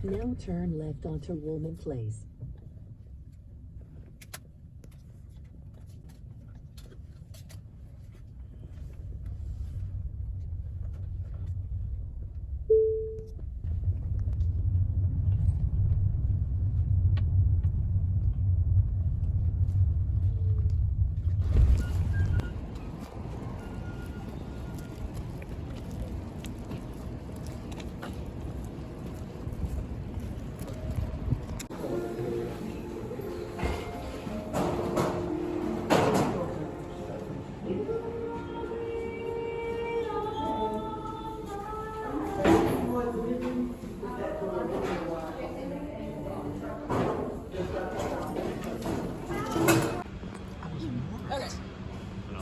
Now turn left onto Woolman Place. Okay,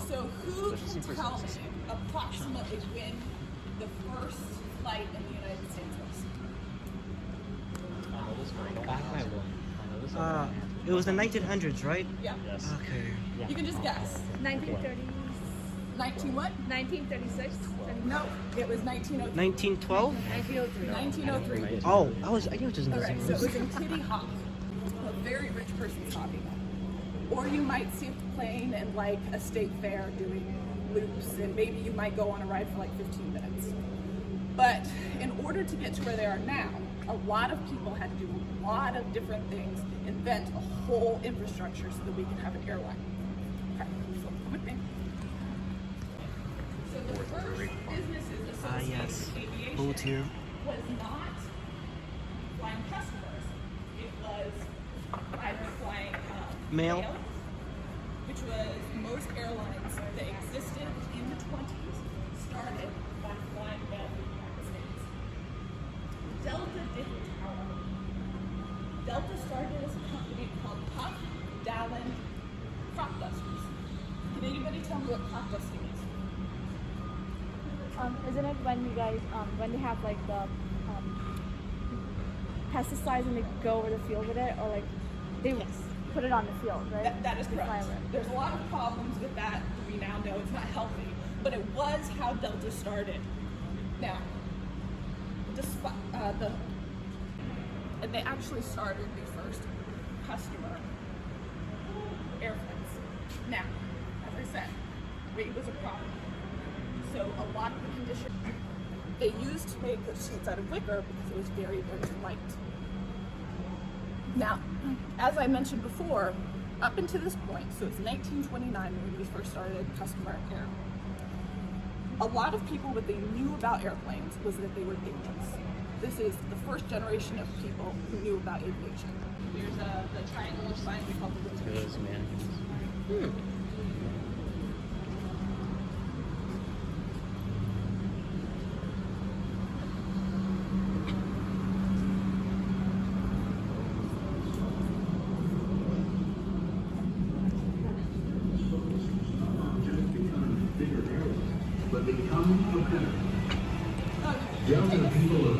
so who can tell me approximately when the first flight in the United States was? It was the 1900s, right? Yeah. Yes. Okay. You can just guess. 1930s. 19 what? 1936. No, it was 1903. 1912? 1903. 1903. Oh, I knew it was in the Okay, so it zeros. was in Kitty Hawk, a very rich person's hobby. Or you might see a plane in like a state fair doing loops, and maybe you might go on a ride for like 15 minutes. But in order to get to where they are now, a lot of people had to do a lot of different things, invent a whole infrastructure so that we can have an airline. Okay, so come with me. So the first businesses associated yes. with aviation Boat here. was not flying customers. It was either flying Mail. which was most airlines that existed in the 20s started by flying mail to the United States. Delta didn't, however. Delta started as a company called Puff, Dallin, Crop Dusters. Can anybody tell me what crop dusting is? Isn't it when you guys, when they have like the pesticides and they go over the field with it, or like they put it on the field, right? That is The correct. fiber. There's a lot of problems with that. We now know it's not healthy, but it was how Delta started. Now, despite and they actually started the first customer airplanes. Now, as I said, weight was a problem. So a lot of the conditions they used to make the sheets out of wicker because it was very, very light. Now, as I mentioned before, up until this point, so it's 1929 when we first started customer air, a lot of people, what they knew about airplanes was that they were dangerous. This is the first generation of people who knew about aviation. Here's the triangular sign we call the window. Those mannequins. But become competitive. Delta people are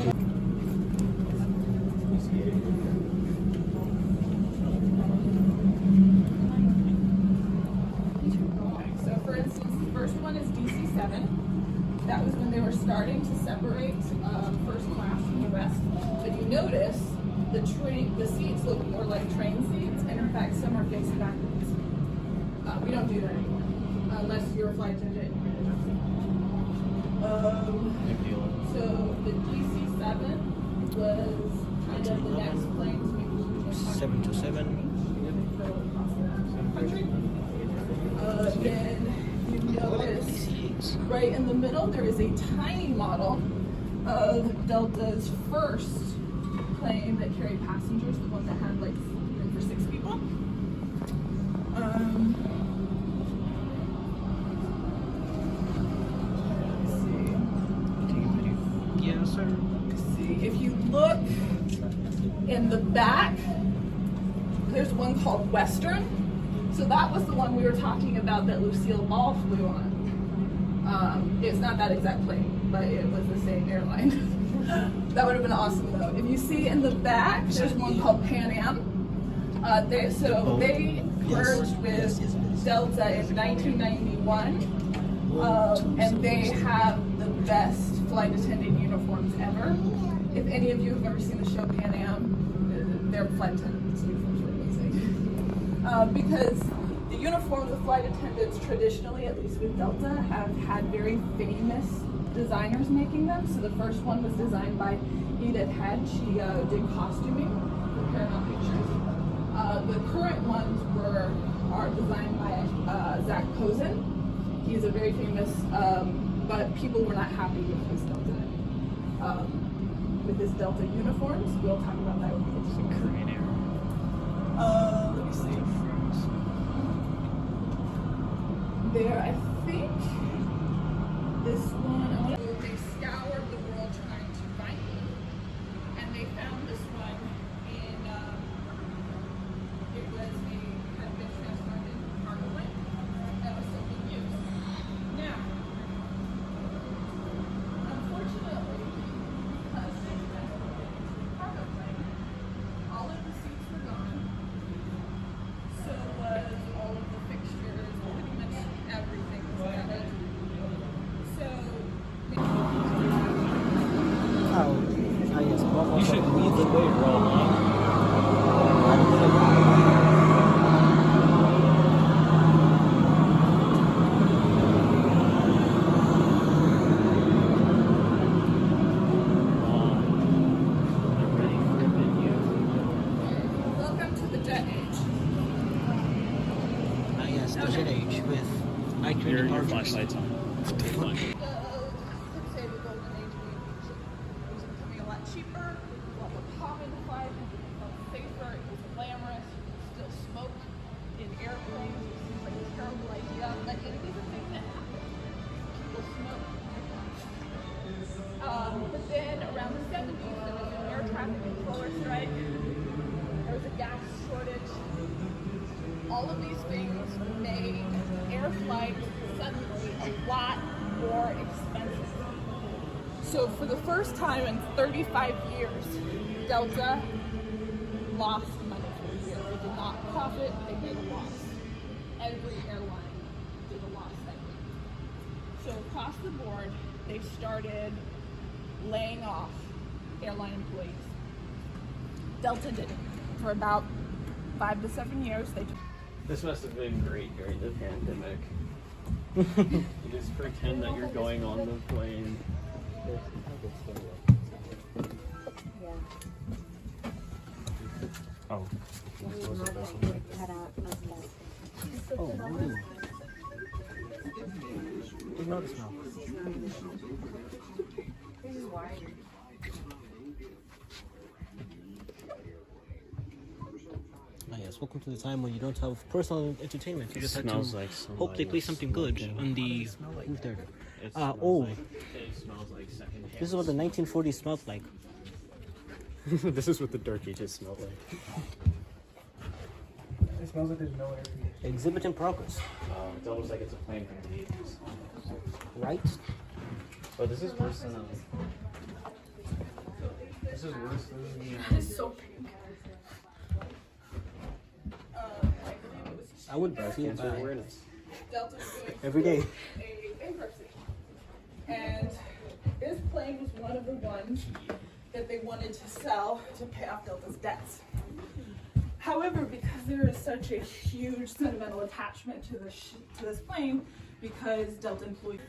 So for instance, the first one is DC-7. That was when they were starting to separate first class from the rest. But you notice the seats look more like train seats, and in fact some are facing backwards. We don't do that anymore, unless you're a flight attendant. So the DC-7 was kind of the next plane to be 727. Then you notice right in the middle there is a tiny model of Delta's first plane that carried passengers, the one that had like room for 6 people. Yes, sir. See, if you look in the back, there's one called Western. So that was the one we were talking about that Lucille Ball flew on. It's not that exact plane, but it was the same airline. That would have been awesome though. If you see in the back, there's one called Pan Am. They merged with Delta in 1991, and they have the best flight attendant uniforms ever. If any of you have ever seen the show Pan Am, their flight attendants uniforms were amazing. Because the uniforms of flight attendants traditionally, at least with Delta, have had very famous designers making them. So the first one was designed by Edith Head. She did costuming for Paramount Pictures. The current ones are designed by Zach Posen. He's a very famous, but people were not happy with his Delta uniforms. We'll talk about that when we get to the Korean era. Let me see. There, I think this one. They scoured the world trying to find it, and they found this one in. It was had been transformed into cargo plane that was still being used. Now, unfortunately, because they transformed it into a cargo plane, all of the seats were gone. So was all of the fixtures, pretty much everything was gutted. So. Yes. You should lead the way, bro. Welcome to the jet age. Yes, the jet age with night Your departures. flashlight's on. Say the golden age of aviation. It was becoming a lot cheaper, a lot more common to fly, a lot safer, it was glamorous, still smoke in airplanes, it seems like a terrible idea, but it is a thing that happens. People smoke. But then around the 70s, there was an air traffic controller strike, there was a gas shortage. All of these things made air flight suddenly a lot more expensive. So for the first time in 35 years, Delta lost money for the year. They did not profit, they made a loss. Every airline did a loss that year. So across the board, they started laying off airline employees. Delta did it for about 5 to 7 years. They This must have been great during the pandemic. You just pretend that you're going on the plane. Oh. Oh, really? Didn't notice now. Yes, welcome to the time when you don't have personal entertainment. You just have Smells to like hope they play something good on the. Who's there? Oh, It smells like secondhand. this is what the 1940s smelled like. This is what the dark ages smell like. It smells like there's no air conditioning. Exhibit in progress. It's almost like it's a plane from the 80s. Right? But this is worse than this is worse than That is so pink. I believe it was I would buy cancer awareness. Delta was doing every day. a bankruptcy. And this plane was one of the ones that they wanted to sell to pay off Delta's debts. However, because there is such a huge sentimental attachment to this plane, because Delta employees.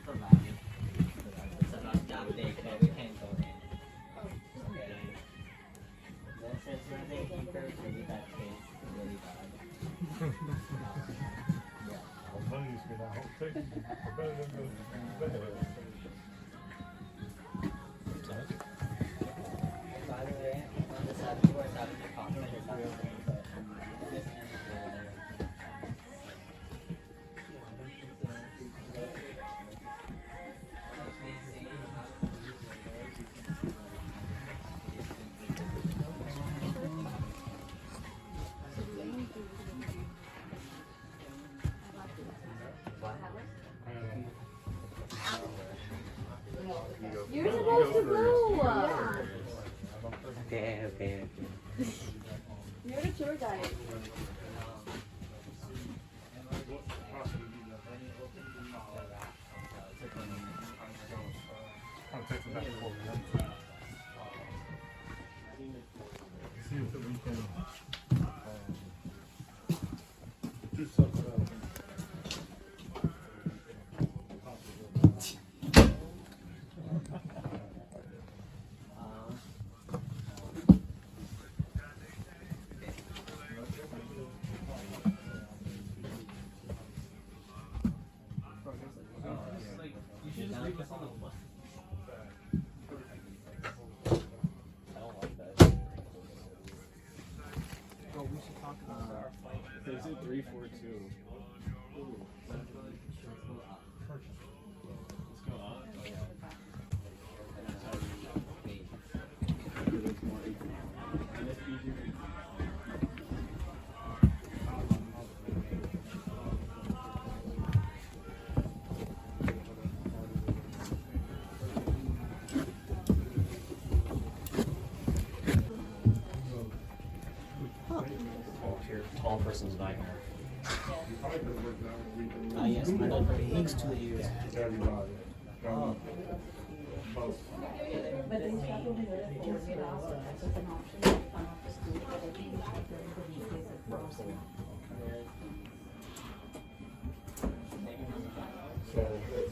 You're supposed to go. Okay. You're the tour guide. See if we can do something else. You should just read this on the left. I don't like that. Bro, we should talk about our fight. They said 342. Let's go up. Tall person's nightmare. Ah, yes, my dad hangs to the ears. Everybody. Both.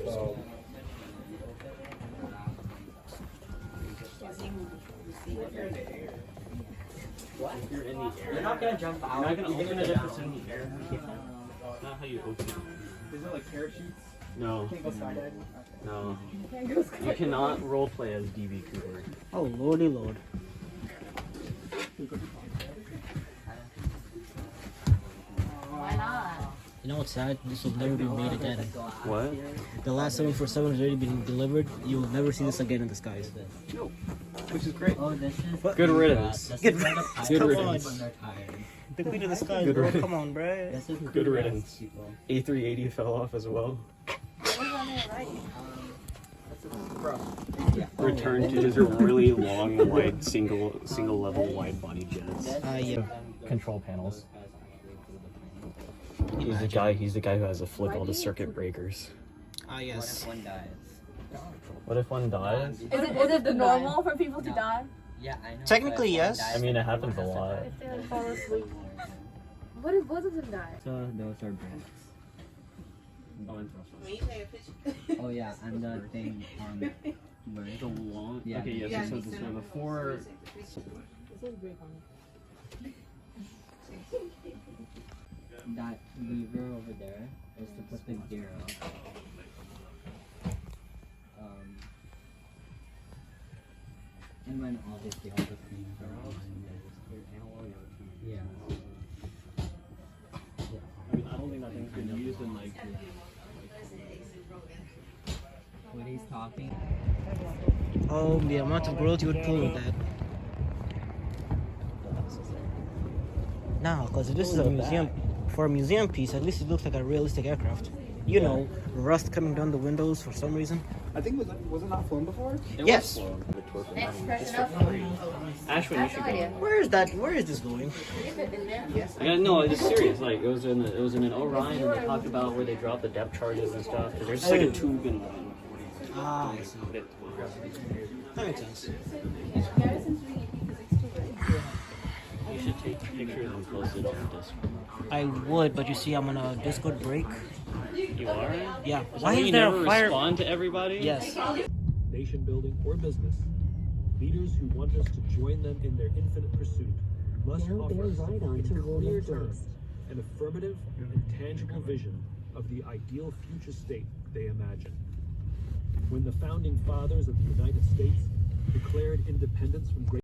So, If you're in the air, You're not gonna jump out. you're not gonna You're open gonna it jump up in the air. That's not how you open it. Is it like parachutes? No, Can't go skydiving? no. You cannot roleplay as DB Cooper. Oh, lordy lord. Why not? You know what's sad? This will never be made again. What? The last 747 has already been delivered. You will never see this again in the skies. Which is great. Oh, this is. Good riddance. This Good is where the riddance. pilots Good go riddance. when they're tired. The queen of the skies, Good bro. riddance. Come on, bro. This is Good cool riddance. people. A380 fell off as well. Return to just really long, wide, single level wide body jets. Yeah. Control panels. He's the guy who has to flip all the circuit breakers. Ah, What yes. if one dies? What if one dies? Is it the normal for people to die? Yeah, I know. Technically, but if one yes. dies, I mean, it everyone happens a has to lot. die. They would fall asleep. What if both of them die? So those are breaks. Oh yeah, and the thing on where The long. Yeah. Okay, yes. So before. that lever over there is to put the gear up. And when obviously all the things are aligned. Yeah. I mean, I don't think that thing's been used in like. What he's talking. Oh, the amount of growth you would pull with that. Now, because this is a museum, for a museum piece, at least it looks like a realistic aircraft. You know, rust coming down the windows for some reason. I think was it not flown before? Yes. Next person up. Ashwin, you should go. Where is that? Where is this going? Yeah, no, it's serious. Like it was in an Orion, and they talked about where they dropped the depth charges and stuff. 'Cause there's just like a tube in one. Ah, I see. That makes sense. You should take pictures and post it on Discord. I would, but you see, I'm on a Discord break. You are? Yeah. Why is you there never a fire? respond to everybody? Yes. Nation building or business, leaders who want us to join them in their infinite pursuit must Now offer bear us right on in to clear Woolman terms Place. an affirmative and tangible vision of the ideal future state they imagine. When the founding fathers of the United States declared independence from Great